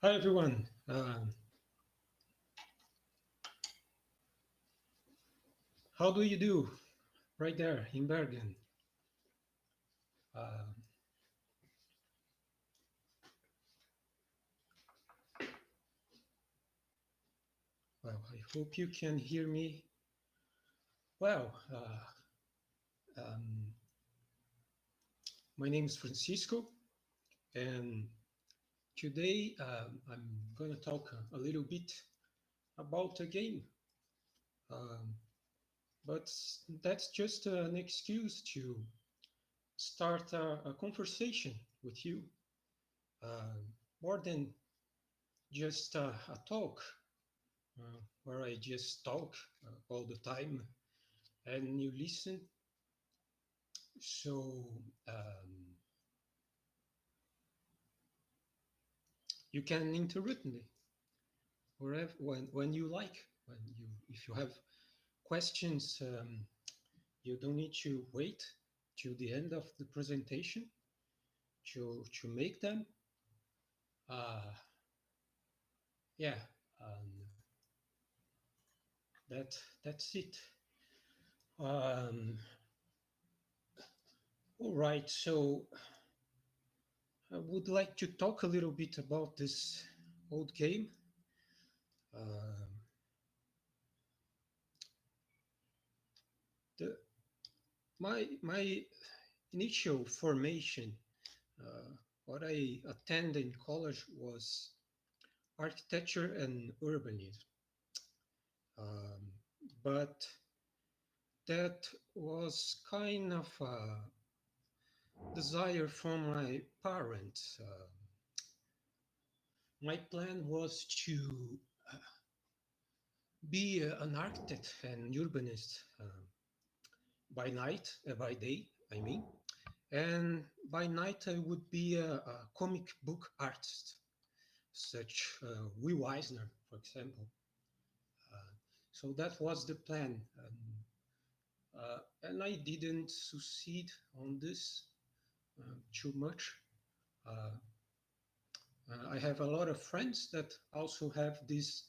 Hi everyone. How do you do right there in Bergen? Uh, well, I hope you can hear me well. Um, my name is Francisco, and today I'm going to talk a little bit about a game. Um, but that's just an excuse to start a conversation with you, uh, more than just a talk where I just talk all the time and you listen. So you can interrupt me wherever when you like. When you if you have questions, you don't need to wait till the end of the presentation to make them. Uh, yeah, um, that's it. Um, all right, so I would like to talk a little bit about this old game. Um, the my initial formation, what I attended in college was architecture and urbanism. Um, but that was kind of a desire from my parents. My plan was to be an architect and urbanist by night, by day, I mean. And by night, I would be a comic book artist, such Will Eisner, for example. Uh, so that was the plan. And I didn't succeed on this too much. Uh, I have a lot of friends that also have this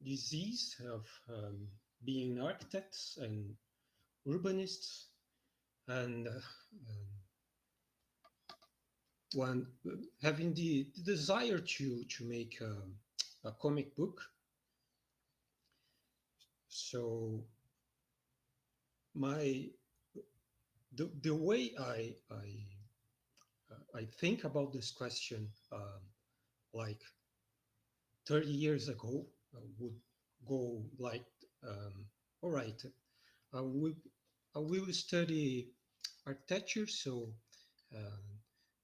disease of being architects and urbanists, and one having the desire to make a comic book. So my the way I think about this question, like 30 years ago, would go like, all right, I will, I will study architecture, so uh,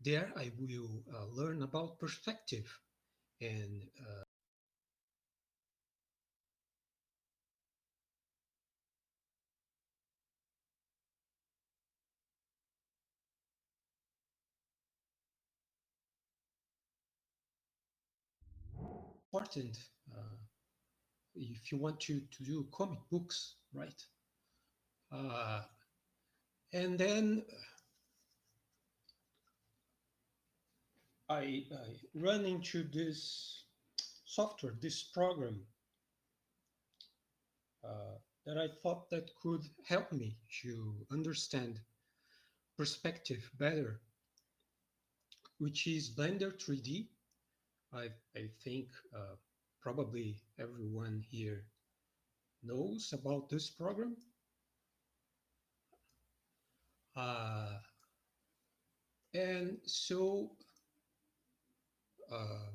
there I will learn about perspective and important if you want to do comic books, right? Uh, and then I run into this software, this program that I thought that could help me to understand perspective better, which is Blender 3D. I think probably everyone here knows about this program. Uh, and so um,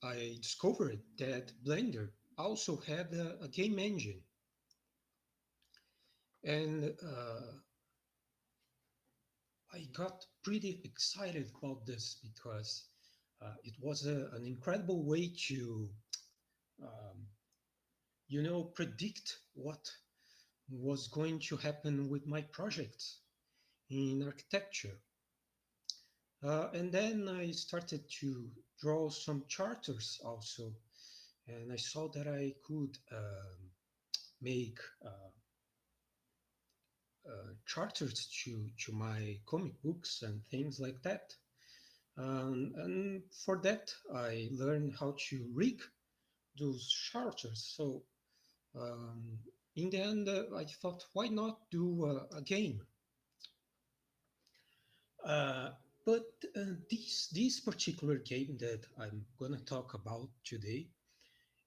I discovered that Blender also had a game engine. And I got pretty excited about this because it was an incredible way to, um, predict what was going to happen with my projects in architecture. And then I started to draw some charters also, and I saw that I could make charters to my comic books and things like that. And for that, I learned how to rig those charters. So um, in the end, I thought, why not do a game? Uh, but this particular game that I'm gonna talk about today,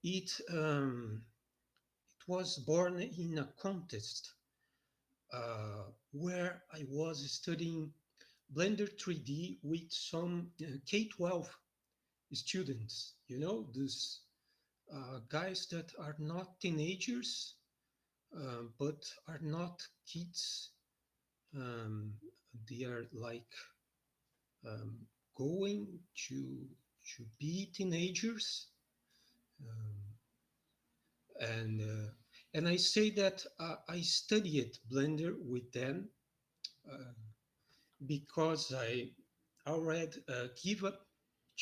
it it was born in a contest where I was studying Blender 3D with some K-12 students. You know, these guys that are not teenagers, but are not kids. Um, they are like um, going to be teenagers, um, and and I say that I studied Blender with them uh, because I already give up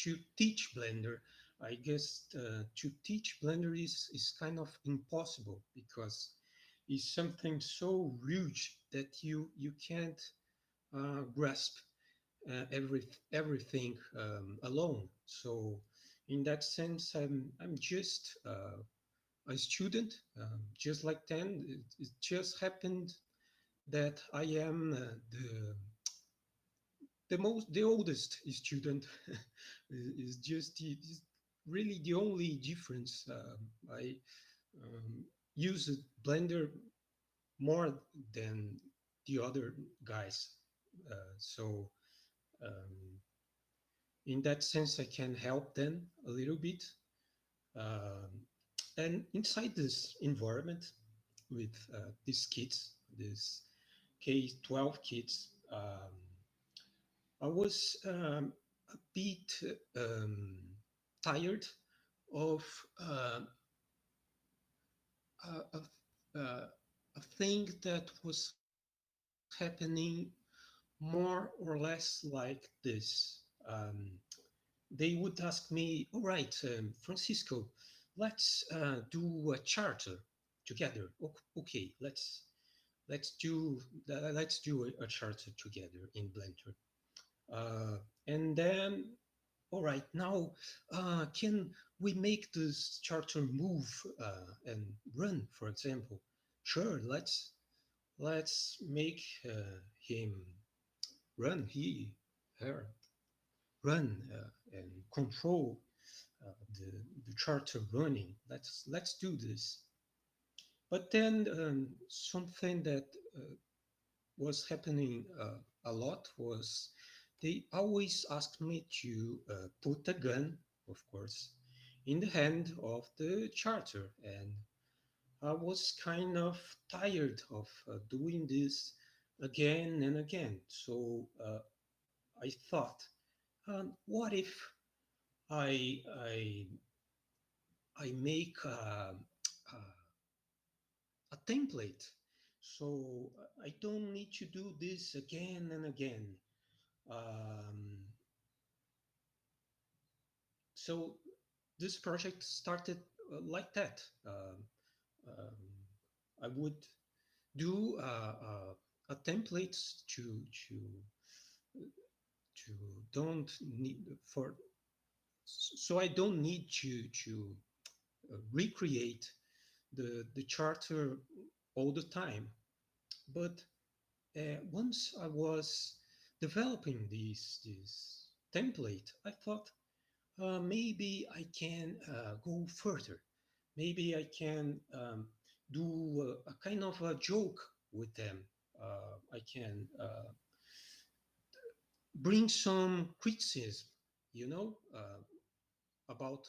to teach Blender. I guess to teach Blender is kind of impossible because it's something so huge that you can't grasp every everything alone. So in that sense, I'm just a student, just like them. It just happened that I am the oldest student. Is just is really the only difference. I use Blender more than the other guys. So um, in that sense, I can help them a little bit. Um, and inside this environment with these kids, these K-12 kids, I was a bit um, tired of uh, a, a thing that was happening more or less like this. They would ask me, all right, Francisco, let's do a charter together. Okay, let's do a charter together in Blender. And then, all right, now can we make this charter move and run, for example? Sure, let's make him run, her run and control the charter running. Let's do this. But then something that was happening a lot was they always asked me to put a gun, of course, in the hand of the charter, and I was kind of tired of doing this again and again. So I thought, what if I I make a template, so I don't need to do this again and again. Um, so this project started like that. Um, I would do a template to to don't need for so I don't need to recreate the charter all the time. But once I was developing this template, I thought maybe I can go further. Maybe I can do a kind of a joke with them. I can bring some criticism, you know, about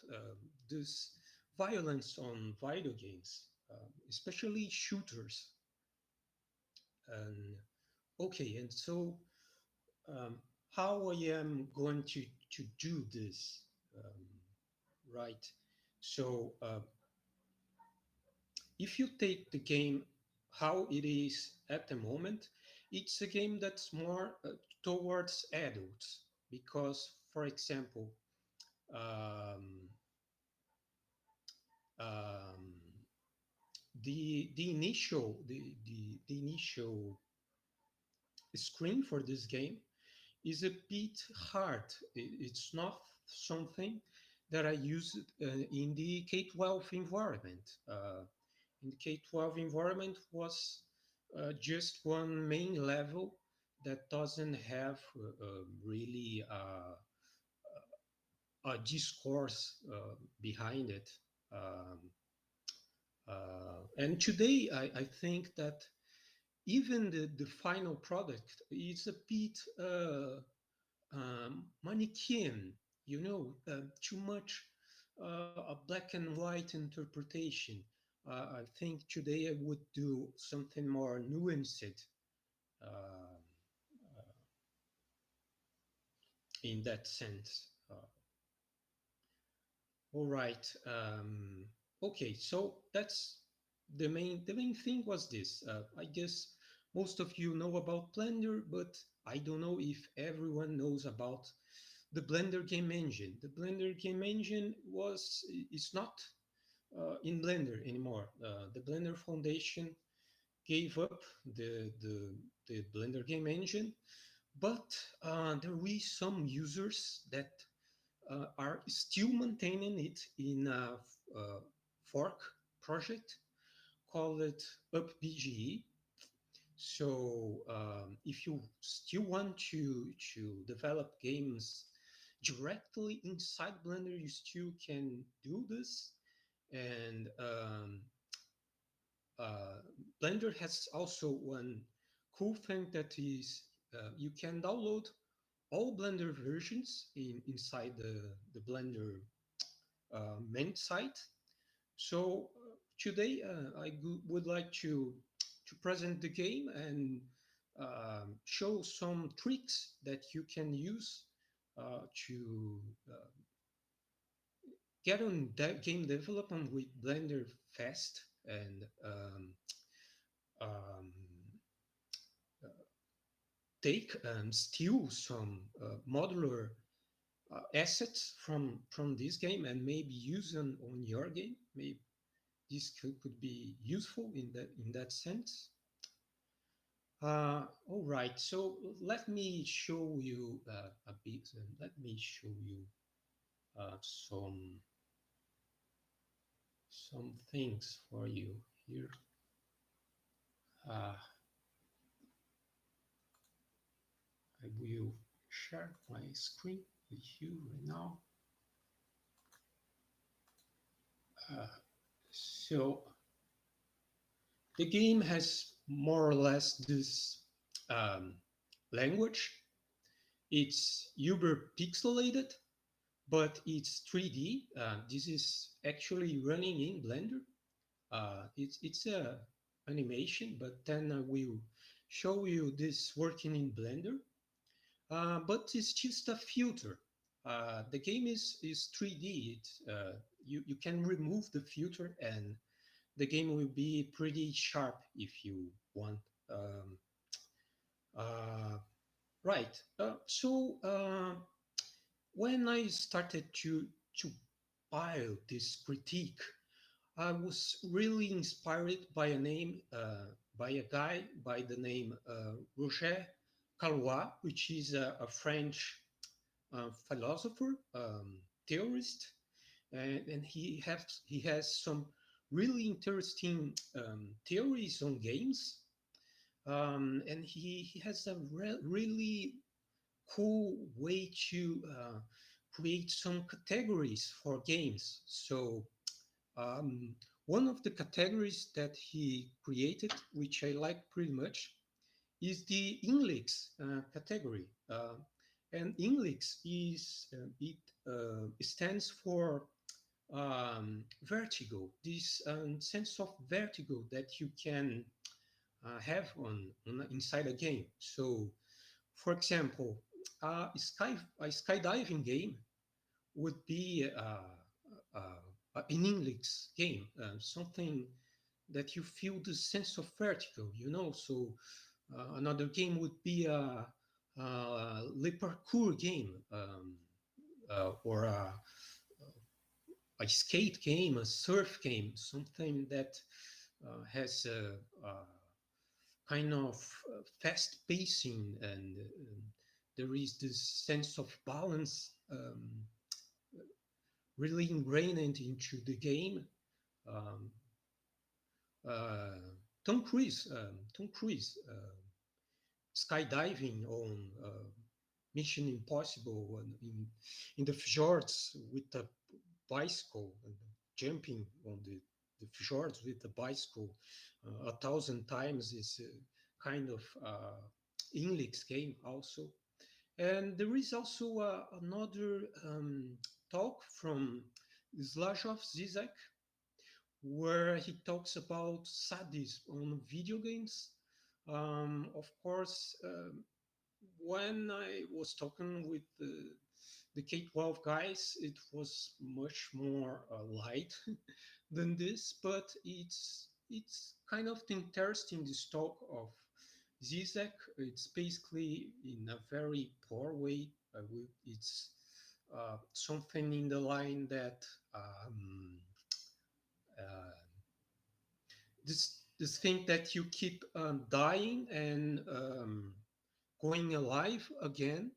this violence on video games, especially shooters. And okay, and so um, how I am going to do this, right? So if you take the game how it is at the moment, it's a game that's more towards adults because, for example, um, um, the initial the initial screen for this game is a bit hard. It's not something that I use in the K-12 environment. In the K-12 environment was just one main level that doesn't have really a discourse behind it. Um, and today, I think that even the final product is a bit Manichean, too much a black and white interpretation. I think today I would do something more nuanced uh, in that sense. All right. Okay, so that's the main thing was this. I guess most of you know about Blender, but I don't know if everyone knows about the Blender game engine. The Blender game engine is not in Blender anymore. The Blender Foundation gave up the Blender game engine, but there is some users that are still maintaining it in a fork project called UpBGE. So if you still want to develop games directly inside Blender, you still can do this. And Blender has also one cool thing that is you can download all Blender versions inside the Blender main site. So today would like to present the game and show some tricks that you can use to get on that game development with Blender fast and um, take and steal some modular assets from this game and maybe use them on your game. Maybe this could be useful in that sense. All right, so let me show you a bit. Let me show you some things for you here. I will share my screen with you right now. So the game has more or less this language. It's uber pixelated, but it's 3D. This is actually running in Blender. It's a animation, but then I will show you this working in Blender. But it's just a filter. The game is 3D. You can remove the filter and the game will be pretty sharp if you want. Right. When I started to pile this critique, I was really inspired by by a guy by the name Roger Calois, which is a French philosopher, theorist, and he has some really interesting theories on games, and he has a really cool way to create some categories for games. So one of the categories that he created, which I like pretty much, is the inglix category. And inglix is it stands for vertigo, this sense of vertigo that you can have on inside a game. So, for example, a skydiving game would be an inglix game, something that you feel the sense of vertigo, So another game would be a le parkour game, or a skate game, a surf game, something that has a kind of fast pacing and there is this sense of balance really ingrained into the game. Um, uh, Tom Cruise, skydiving on Mission Impossible in the fjords with a bicycle, and jumping on the fjords with a bicycle 1,000 times is a kind of Inlix game also. And there is also another talk from Slashov Zizek, where he talks about sadism on video games. Of course, when I was talking with the K-12 guys, it was much more light than this, but it's kind of interesting, this talk of Zizek. It's basically in a very poor way. It's something in the line that uh, this thing that you keep dying and going alive again,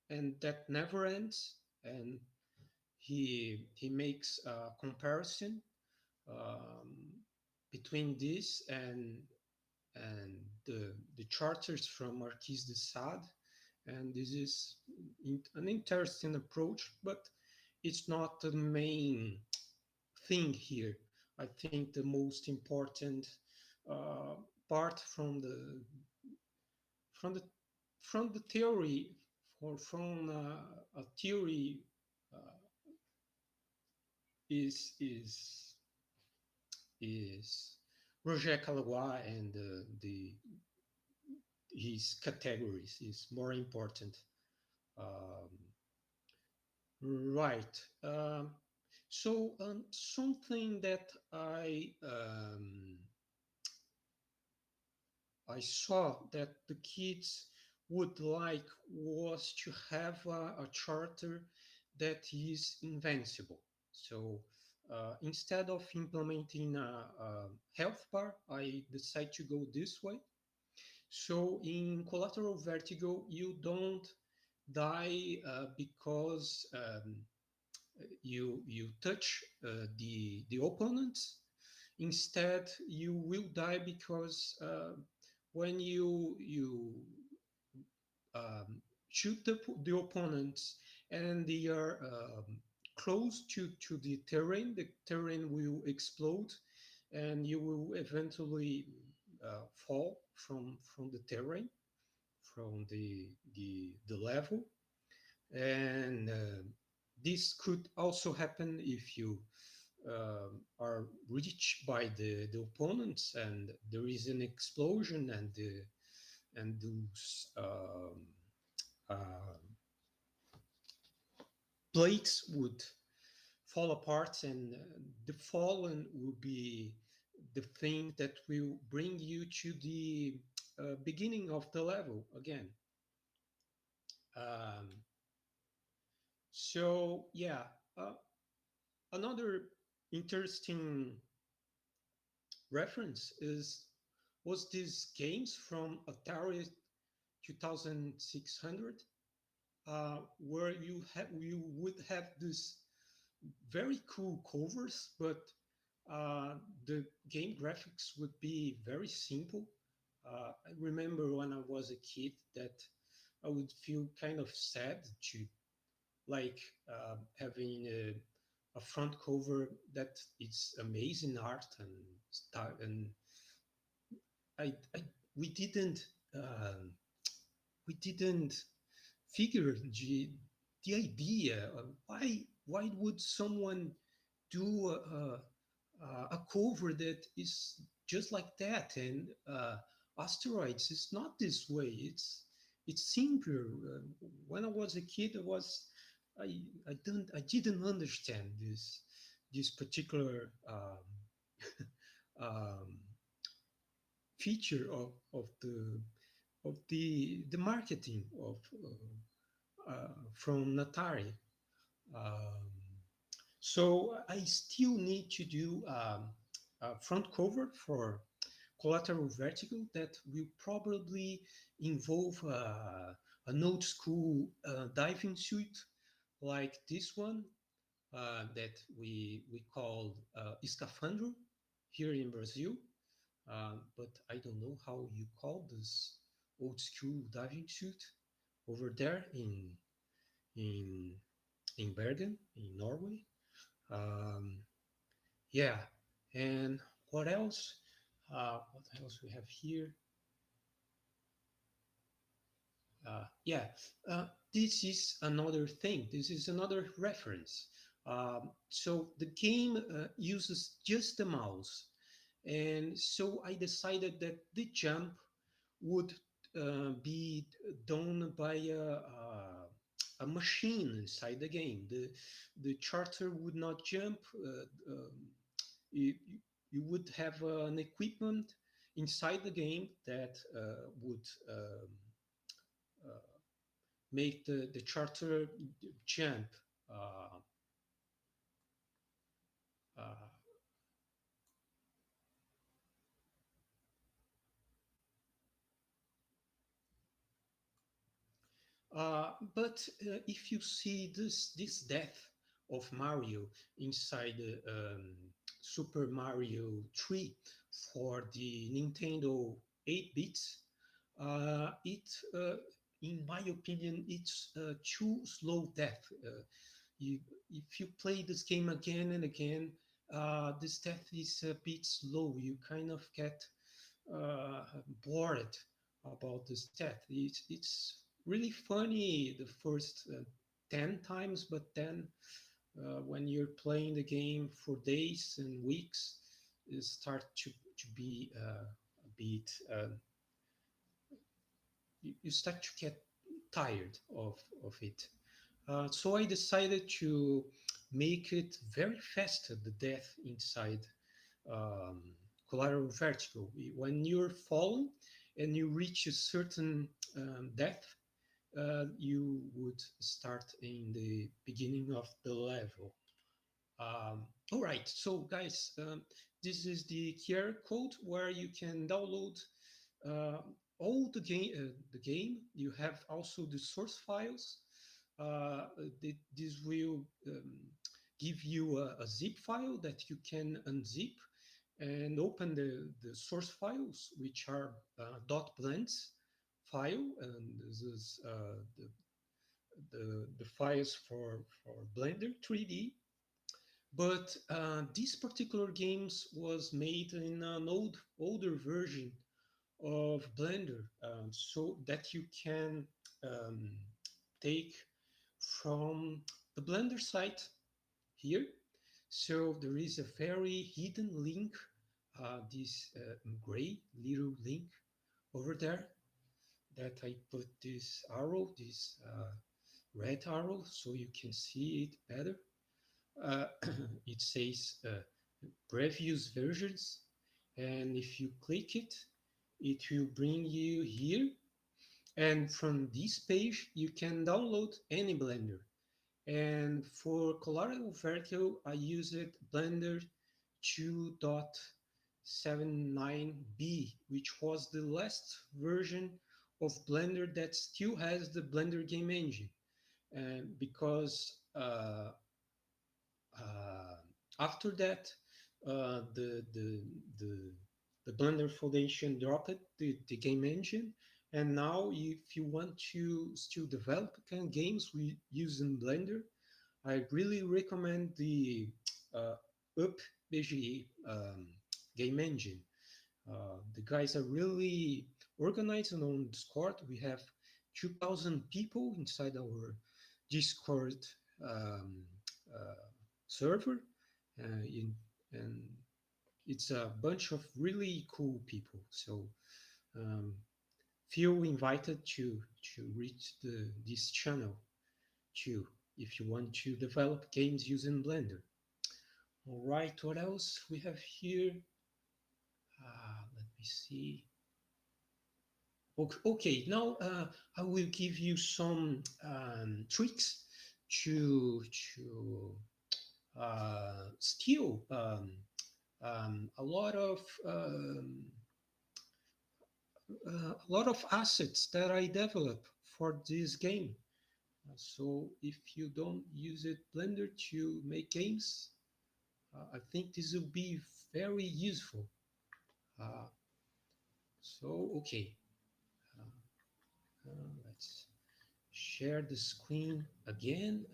and that never ends. And he makes a comparison um, between this and the charters from Marquis de Sade, and this is an interesting approach, but it's not the main thing here. I think the most important uh, part from the from the theory, or from a theory, uh, is is Roger Caillois, and the his categories is more important. Um, right. Something that I saw that the kids would like was to have a charter that is invincible. So instead of implementing a health bar, I decide to go this way. So in Collateral Vertigo, you don't die because you touch the opponent. Instead, you will die because when you shoot the opponents and they are close to the terrain will explode, and you will eventually fall from the terrain, from the level. And this could also happen if you are reached by the opponents and there is an explosion, and those uh, plates would fall apart, and the fallen will be the thing that will bring you to the beginning of the level again. Um, so yeah, uh, another interesting reference was these games from Atari 2600, where you would have this very cool covers, but the game graphics would be very simple. I remember when I was a kid that I would feel kind of sad to like having a front cover that it's amazing art and stuff, and I we didn't um, we didn't figure the idea of why would someone do a cover that is just like that, and asteroids is not this way. It's simpler. When I was a kid, I didn't understand this particular um, feature of the marketing of from Natari. Um, so I still need to do a front cover for Collateral Vertigo that will probably involve an old school diving suit like this one that we call escafandro here in Brazil. But I don't know how you call this old school diving suit over there in in Bergen in Norway. Um, yeah, and what else? What else we have here? Yeah, uh, this is another thing. This is another reference. So the game uses just the mouse, and so I decided that the jump would be done by a machine inside the game. The character would not jump. You, you would have an equipment inside the game that would uh, make the character jump. Uh, uh, but if you see this death of Mario inside Super Mario 3 for the Nintendo 8 bits, it in my opinion it's too slow death. You, if you play this game again and again, this death is a bit slow. You kind of get uh, bored about this death. It's really funny the first 10 times, but then when you're playing the game for days and weeks, it start to be a bit, you start to get tired of it. So I decided to make it very fast, the death inside um, Collateral Vertigo. When you're falling and you reach a certain depth, you would start in the beginning of the level. All right, so guys, this is the QR code where you can download uh, all the game. You have also the source files. This will give you a zip file that you can unzip and open the source files, which are .blends file, and this is the files for Blender 3D. But this particular games was made in an older version of Blender, so that you can um, take from the Blender site here. So there is a very hidden link, this gray little link over there that I put this arrow, this red arrow, so you can see it better. Uh, it says previous versions, and if you click it, it will bring you here. And from this page, you can download any Blender. And for Colateral Vértigo, I used Blender 2.79b, which was the last version of Blender that still has the Blender game engine. And because uh, after that, the the Blender Foundation dropped the game engine, and now if you want to still develop games using Blender, I really recommend the UpBGE game engine. The guys are really organized on Discord. We have 2,000 people inside our Discord um, uh, server, and it's a bunch of really cool people. So um, feel invited to reach this channel too if you want to develop games using Blender. All right, what else we have here? Let me see. Okay, now I will give you some tricks to steal a lot of a lot of assets that I develop for this game. So if you don't use it Blender to make games, I think this will be very useful. So okay, let's share the screen again.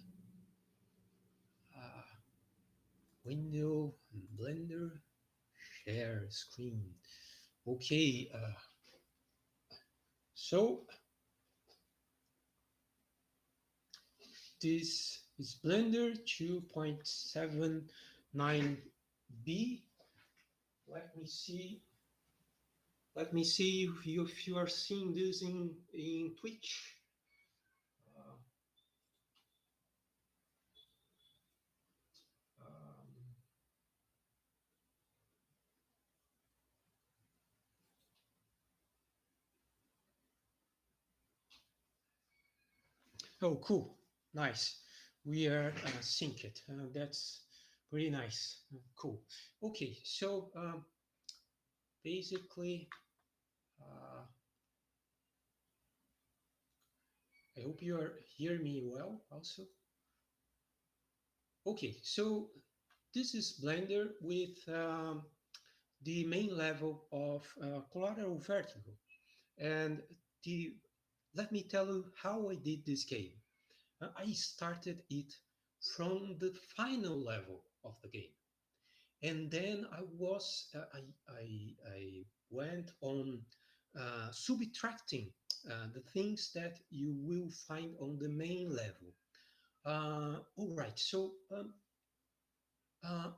Window and Blender, share screen. Okay, so this is Blender 2.79b. Let me see if you are seeing this in Twitch. Oh, cool. Nice. We are synced. That's pretty nice. Cool. Okay, so basically, I hope you are hearing me well also. Okay, so this is Blender with the main level of Colateral Vértigo. And let me tell you how I did this game. I started it from the final level of the game, and then I went on subtracting the things that you will find on the main level. All right, so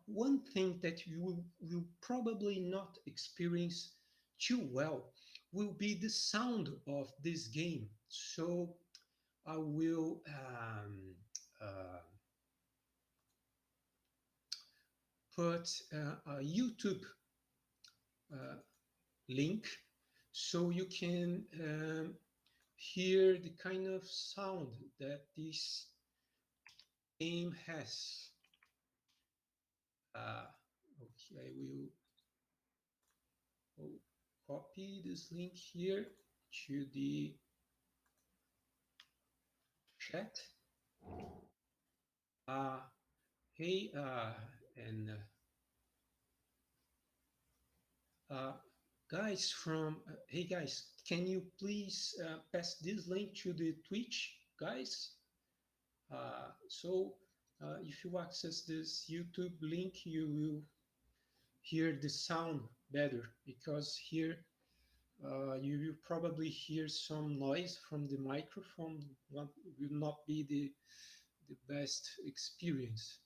one thing that you will probably not experience too well will be the sound of this game. So I will put a YouTube link so you can hear the kind of sound that this game has. Okay, I will copy this link here to the chat. Hey, and guys hey guys, can you please pass this link to the Twitch guys? So if you access this YouTube link, you will hear the sound better, because here you will probably hear some noise from the microphone. Will not be the best experience.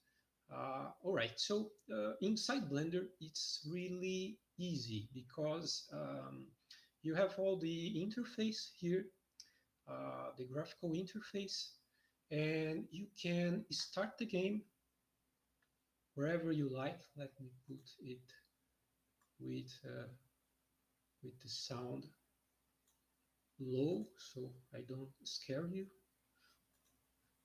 All right, so inside Blender, it's really easy because you have all the interface here, the graphical interface, and you can start the game wherever you like. Let me put it with the sound low so I don't scare you.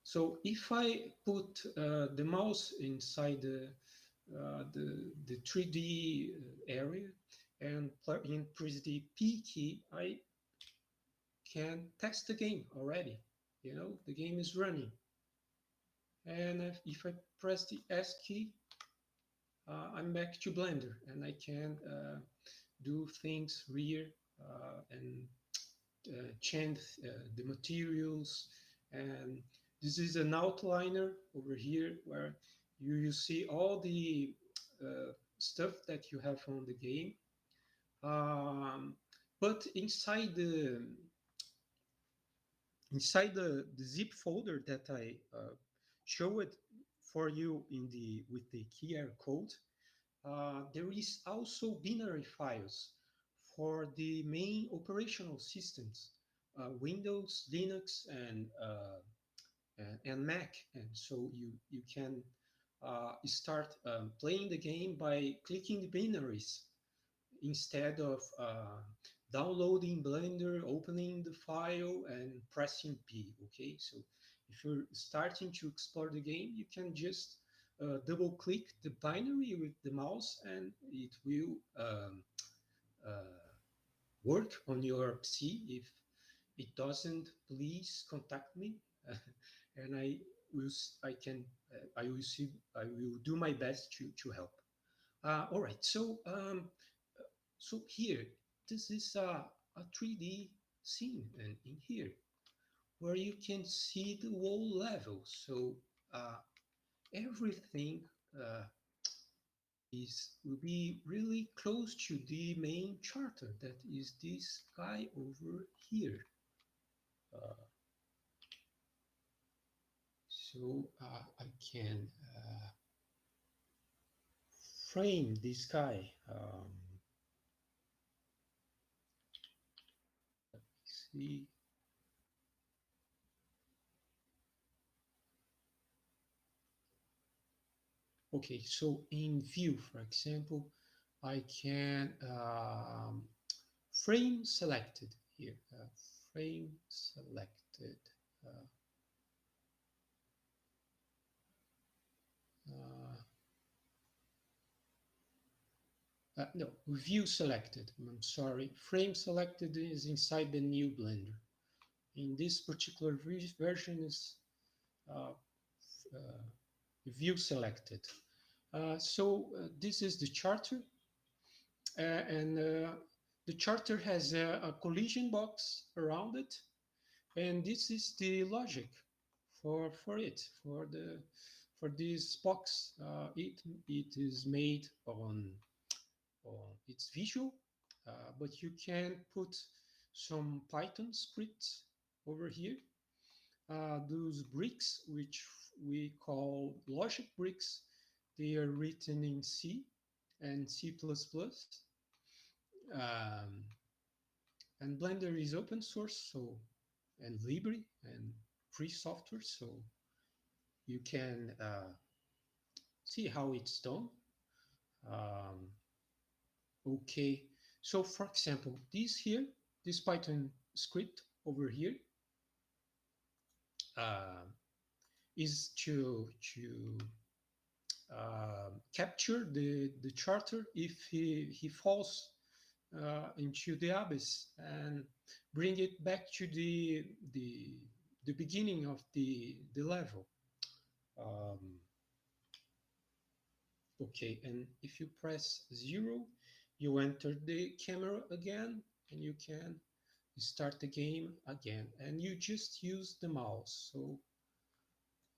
So if I put the mouse inside the 3D area and press the P key, I can test the game already. You know, the game is running. And if I press the S key, I'm back to Blender, and I can do things here and change the materials. And this is an outliner over here where you see all the stuff that you have on the game. But inside the zip folder that I showed for you with the QR code, there is also binary files for the main operational systems, Windows, Linux, and Mac. And so you can start playing the game by clicking the binaries instead of downloading Blender, opening the file, and pressing P. Okay, so if you're starting to explore the game, you can just double click the binary with the mouse, and it will work on your PC. it doesn't, please contact me, and will I can I will see I will do my best to help. All right, so here this is a 3D scene, and in here where you can see the whole level. So everything uh, will be really close to the main charter, that is this guy over here. Uh, I can frame this guy. Let me see. Okay, so in view, for example, I can frame selected here. Frame selected. Uh, no, view selected. I'm sorry. Frame selected is inside the new Blender. In this particular version is uh, view selected. This is the charter, and the charter has a collision box around it, and this is the logic for this box. It is made on it's visual, but you can put some Python scripts over here. Those bricks, which we call logic bricks, they are written in C and C++. Um, and Blender is open source, so and libre and free software, so you can see how it's done. Okay, so for example, this Python script over here is to capture the charter if he falls into the abyss, and bring it back to the beginning of the level. Okay, and if you press 0, you enter the camera again, and you can start the game again, and you just use the mouse. So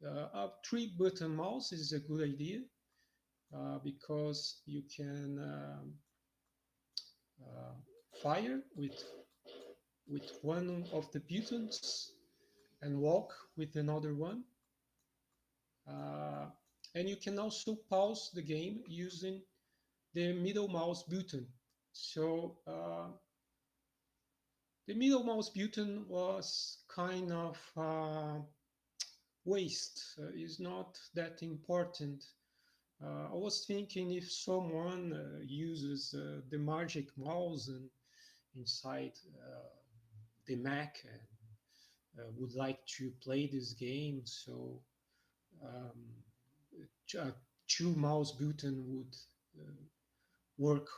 a 3-button mouse is a good idea, because you can fire with one of the buttons and walk with another one. And you can also pause the game using the middle mouse button. So the middle mouse button was kind of waste. Is not that important. I was thinking if someone uses the magic mouse and inside the Mac and would like to play this game, so a 2 mouse button would work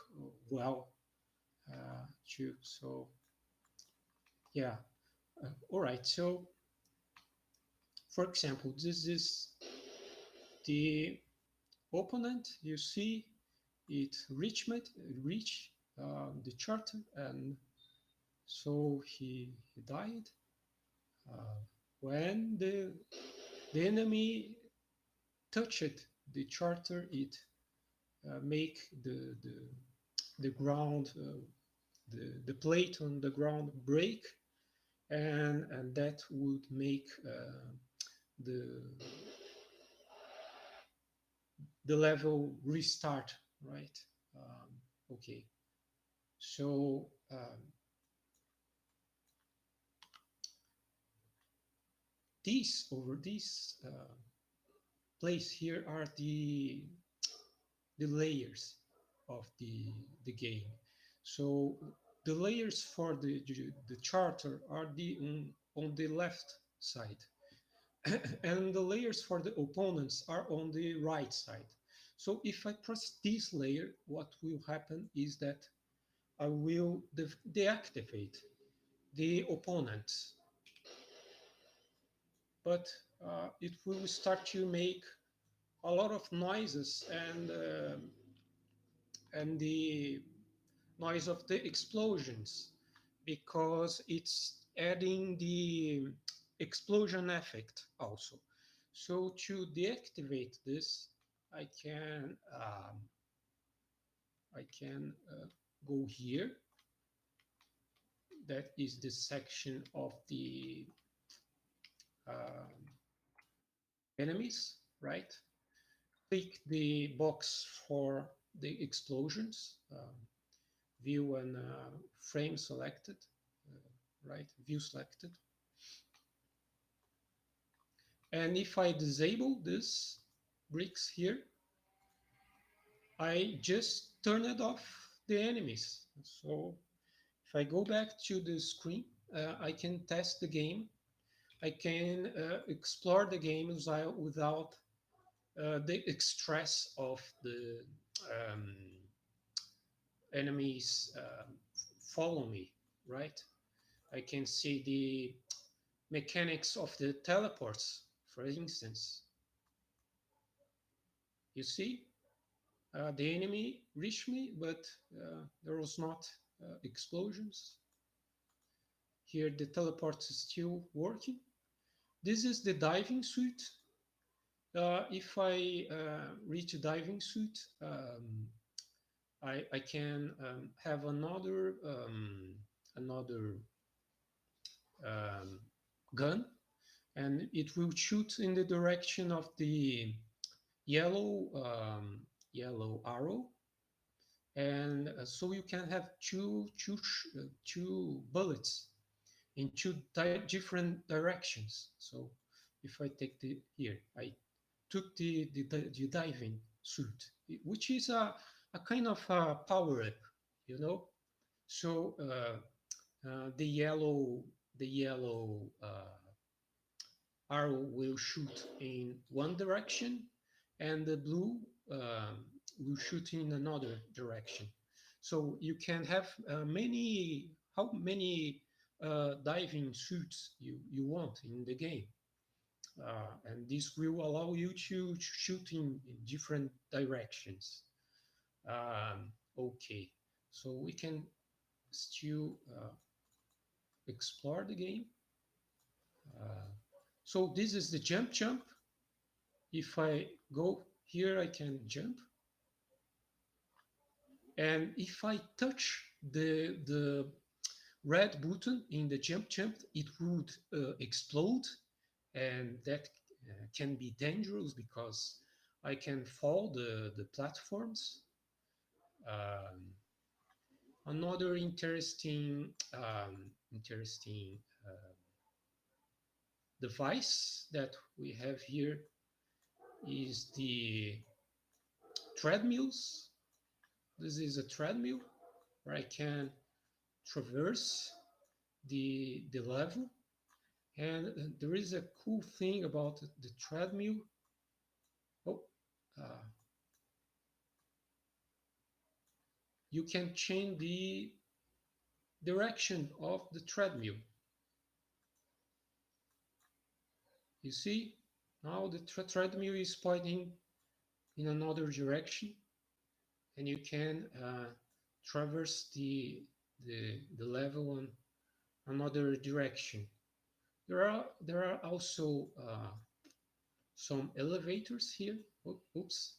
well too. So yeah, all right. So for example, this is the opponent. You see it reach the charter, and so he died. When the enemy touched the charter, it make the ground, the plate on the ground break, and that would make the level restart, right? Okay, so this place here are the layers of the game. So the layers for the charter are on the left side, and the layers for the opponents are on the right side. So if I press this layer, what will happen is that I will deactivate the opponent. But it will start to make a lot of noises, and the noise of the explosions, because it's adding the explosion effect also. So to deactivate this, I can go here. That is the section of the enemies, right? Click the box for the explosions, view and frame selected, right? View selected. And if I disable this bricks here, I just turn it off the enemies. So if I go back to the screen, I can test the game. I can explore the game without the stress of the enemies follow me, right? I can see the mechanics of the teleports, for instance. You see, the enemy reached me, but there was not explosions. Here the teleport is still working. This is the diving suit. If I reach a diving suit, I can have another gun, and it will shoot in the direction of the yellow arrow, and so you can have two bullets in two different directions. So if I take I took the diving suit, which is a kind of a power up, you know. So the yellow arrow will shoot in one direction, and the blue will shoot in another direction. So you can have how many diving suits you want in the game. And this will allow you to shoot in different directions. Okay, so we can still explore the game. So this is the jump. If I go here, I can jump. And if I touch the red button in the jump, it would explode. And that can be dangerous because I can fall the platforms. Another interesting device that we have here is the treadmills. This is a treadmill where I can traverse the level. And there is a cool thing about the treadmill. Oh, you can change the direction of the treadmill. You see, now the treadmill is pointing in another direction, and you can traverse the level on another direction. There are also some elevators here. Oh, oops,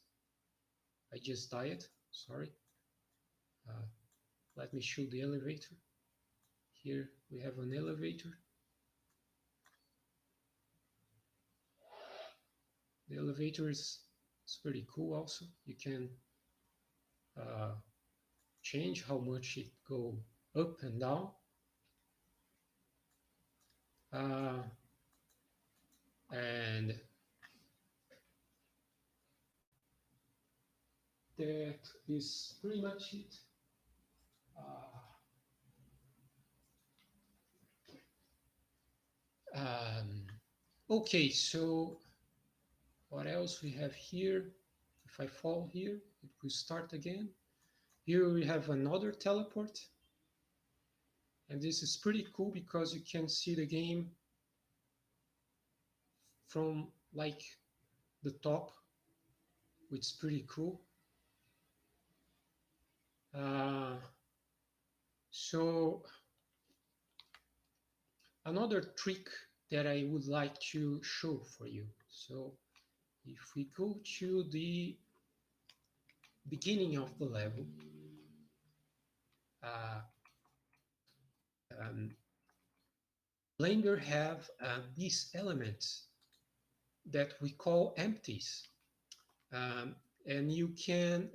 I just died. Sorry. Let me show the elevator. Here we have an elevator. The elevator is pretty cool also. You can change how much it go up and down. And that is pretty much it. Okay, so what else we have here? If I fall here, it will start again. Here we have another teleport. And this is pretty cool because you can see the game from like the top, which is pretty cool. So another trick that I would like to show for you. So if we go to the beginning of the level, Blender have these elements that we call empties. And you can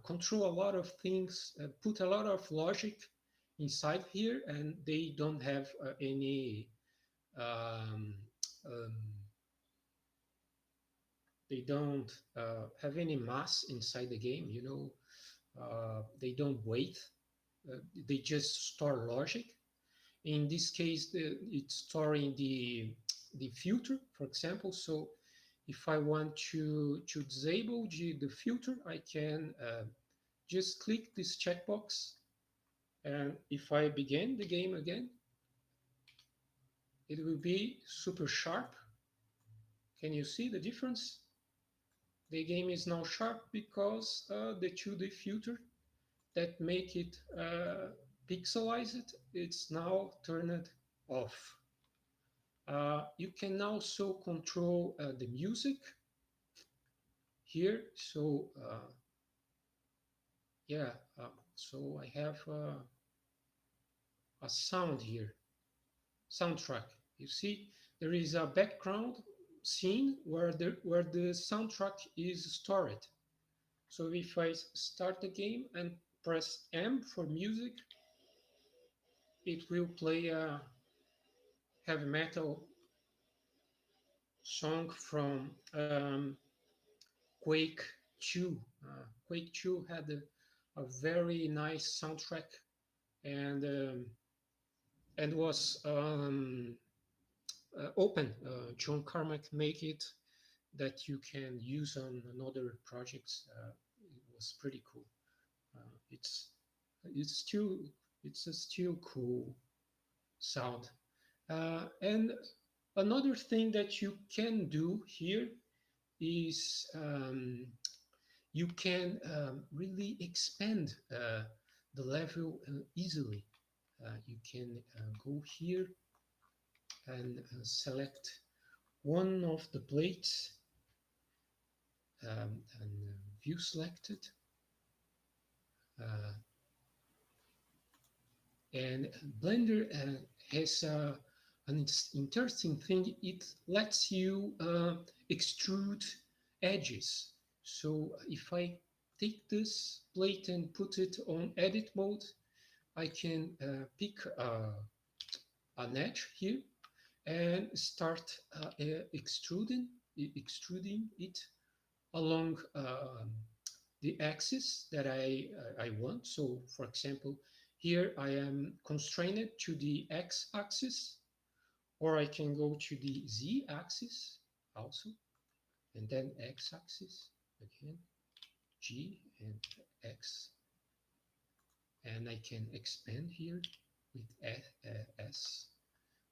control a lot of things, put a lot of logic inside here, and they don't have any they don't have any mass inside the game, you know. They don't wait, they just store logic. In this case, it's storing the filter, for example. So if I want to disable the filter, I can just click this checkbox. And if I begin the game again, it will be super sharp. Can you see the difference? The game is now sharp because the 2D filter that make it pixelized, it's now turned off. You can also control the music here. So yeah, so I have a sound here, soundtrack. You see, there is a background scene where the soundtrack is stored. So if I start the game and press M for music, it will play a heavy metal song from Quake 2. Quake 2 had a very nice soundtrack, and was open. John Carmack make it that you can use on another projects. It was pretty cool. It's a still cool sound. And another thing that you can do here is you can really expand the level easily. You can go here and select one of the plates and view selected. And Blender has an interesting thing. It lets you extrude edges. So if I take this plate and put it on edit mode, I can pick an edge here and start extruding it along the axis that I want. So for example, here I am constrained to the x-axis, or I can go to the z-axis also, and then x-axis again, g and x, and I can expand here with s,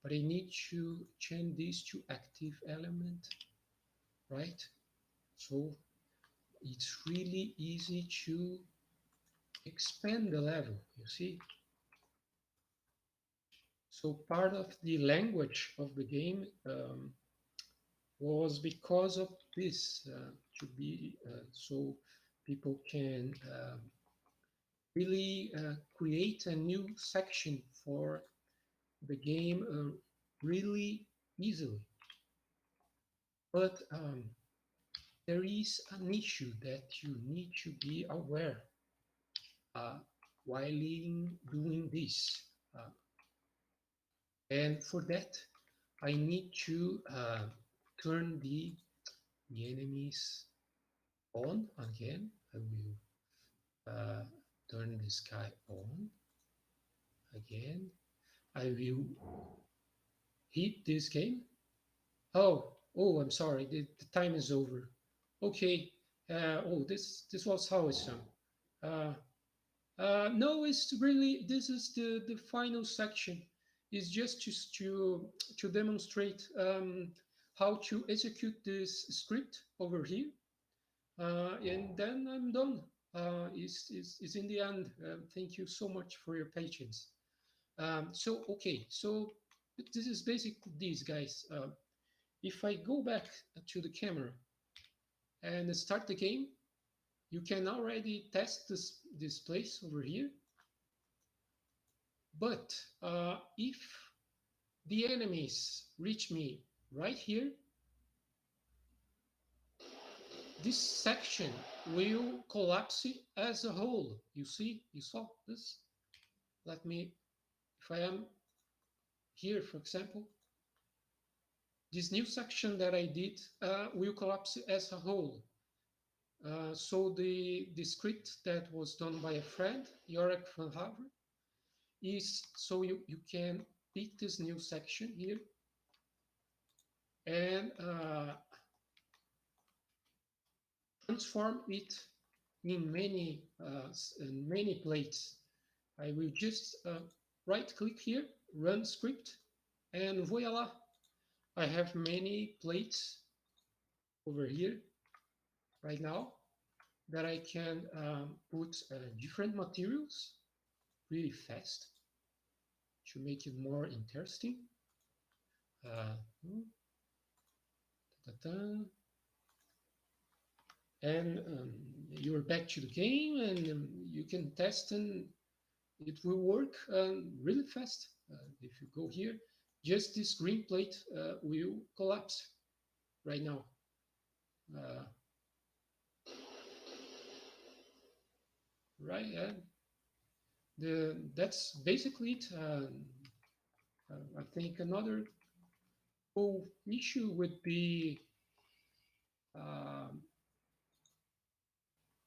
but I need to change this to active element, right? So it's really easy to expand the level, you see. So part of the language of the game was because of this, to be so people can really create a new section for the game really easily. But there is an issue that you need to be aware while doing this. And for that, I need to turn the enemies on again. I will turn this guy on again. I will hit this game. Oh, I'm sorry. The time is over. Okay. Oh, this was how it's done. No, it's really, this is the final section. It's just to demonstrate how to execute this script over here. And then I'm done. It's in the end. Thank you so much for your patience. Okay, so this is basically this, guys. If I go back to the camera and start the game, you can already test this place over here. But if the enemies reach me right here, this section will collapse as a whole. You see, you saw this? Let me, if I am here, for example, this new section that I did will collapse as a whole. So the script that was done by a friend, Jorek van Havre, is so you can pick this new section here and transform it in many plates. I will just right click here, run script, and voila, I have many plates over here right now that I can put different materials really fast to make it more interesting. And you're back to the game, and you can test, and it will work really fast. If you go here, just this green plate will collapse right now. Right, that's basically it. I think another cool issue would be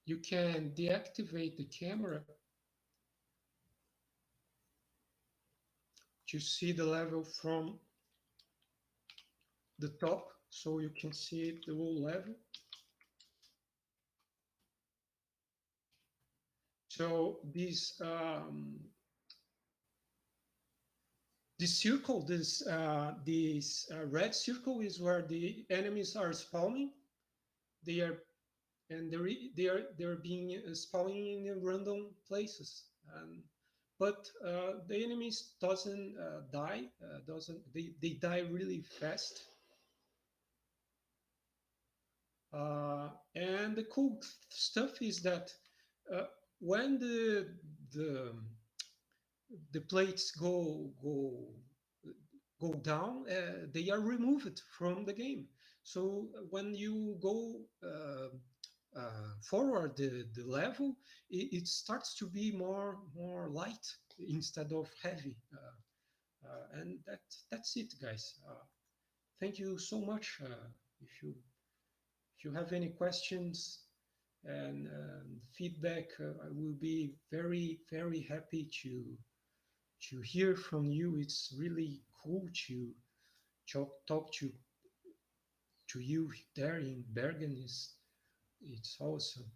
you can deactivate the camera to see the level from the top, so you can see the whole level. So this circle, this red circle is where the enemies are spawning. They're being spawning in random places, but the enemies doesn't die. They die really fast. And the cool stuff is that when the plates go down, they are removed from the game. So when you go forward the level, it starts to be more light instead of heavy. And that's it, guys. Thank you so much. If you have any questions and feedback, I will be very happy to hear from you. It's really cool to talk to you there in Bergen. It's awesome.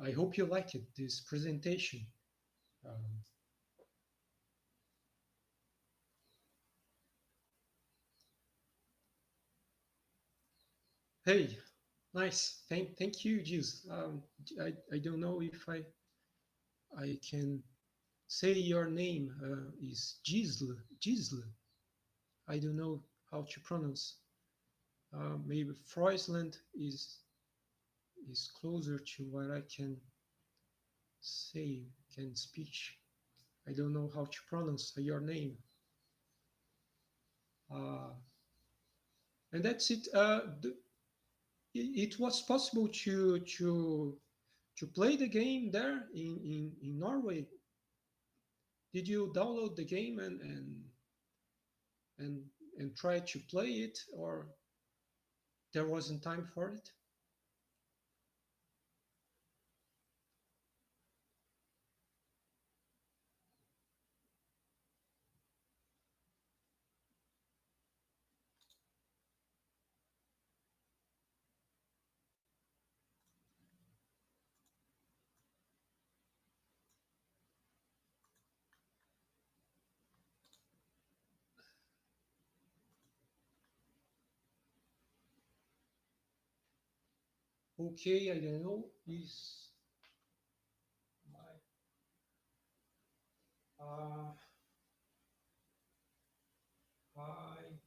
I hope you like it, this presentation. Hey, nice. Thank you, Gis. I don't know if I can say your name. Is Gisle. I don't know how to pronounce. Maybe Friesland is closer to what I can say, can speak. I don't know how to pronounce your name. And that's it. It was possible to play the game there in Norway. Did you download the game and try to play it, or there wasn't time for it? Okay, I don't know. Is my uh, hi.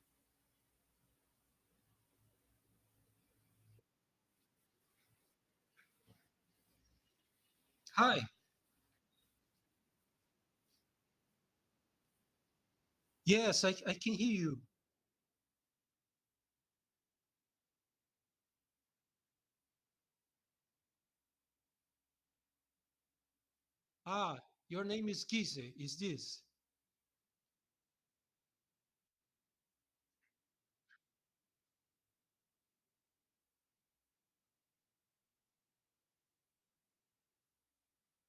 Hi. Yes, I can hear you. Ah, your name is Gize. Is this?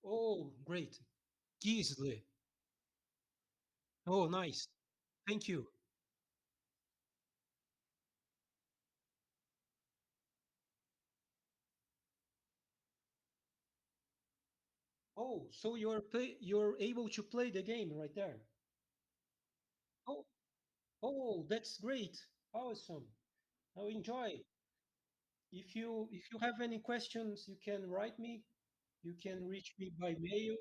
Oh, great. Gisle. Oh, nice. Thank you. Oh, so you're able to play the game right there. Oh, oh, that's great. Awesome. I'll enjoy. If you have any questions, you can write me. You can reach me by mail.